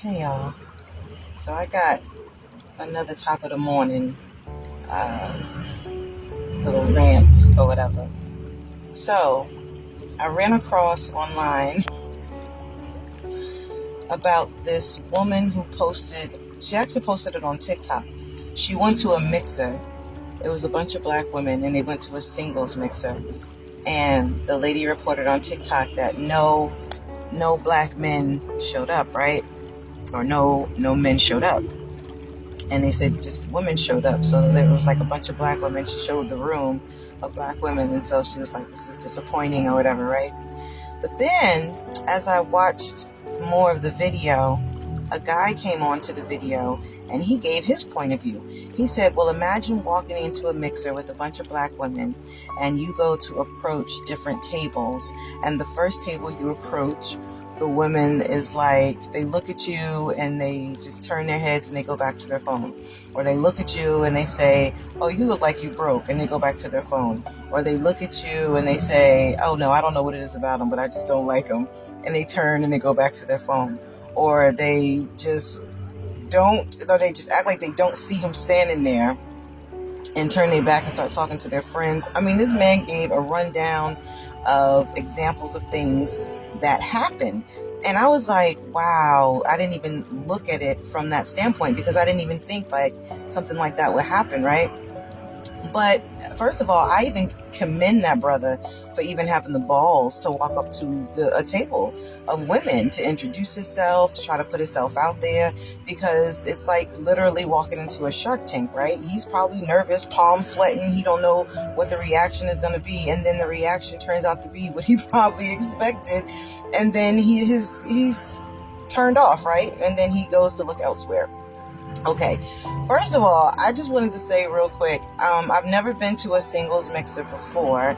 Hey y'all, so I got another top of the morning little rant or whatever. So I ran across online about this woman who she actually posted it on TikTok. She went to a mixer. It was a bunch of black women and they went to a singles mixer. And the lady reported on TikTok that no black men showed up, right? Or no men showed up. And they said just women showed up. So there was like a bunch of black women. She showed the room of black women. And so she was like, this is disappointing or whatever, right? But then as I watched more of the video, a guy came onto the video and he gave his point of view. He said, well, imagine walking into a mixer with a bunch of black women and you go to approach different tables. And the first table you approach, the women is like, they look at you and they just turn their heads and they go back to their phone. Or they look at you and they say, oh, you look like you broke, and they go back to their phone. Or they look at you and they say, oh no, I don't know what it is about them, but I just don't like them. And they turn and they go back to their phone. Or they just act like they don't see him standing there and turn their back and start talking to their friends. I mean, this man gave a rundown of examples of things that happen. And I was like, wow, I didn't even look at it from that standpoint because I didn't even think like something like that would happen, right? But first of all, I even commend that brother for even having the balls to walk up to a table of women to introduce himself, to try to put himself out there, because it's like literally walking into a Shark Tank, right? He's probably nervous, palms sweating. He don't know what the reaction is going to be. And then the reaction turns out to be what he probably expected. And then he's turned off, right? And then he goes to look elsewhere. Okay, first of all, I just wanted to say real quick, I've never been to a singles mixer before,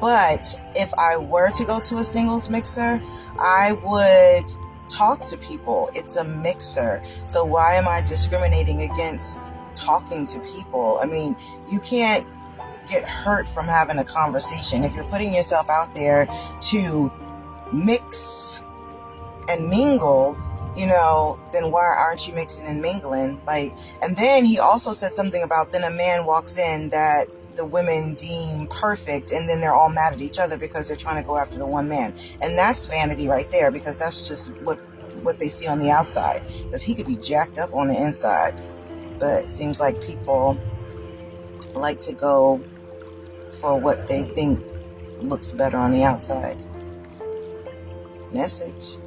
but if I were to go to a singles mixer, I would talk to people. It's a mixer, so why am I discriminating against talking to people? I mean, you can't get hurt from having a conversation. If you're putting yourself out there to mix and mingle, then why aren't you mixing and mingling? And then he also said something about then a man walks in that the women deem perfect, and then they're all mad at each other because they're trying to go after the one man. And that's vanity right there, because that's just what they see on the outside, because he could be jacked up on the inside. But it seems like people like to go for what they think looks better on the outside. Message.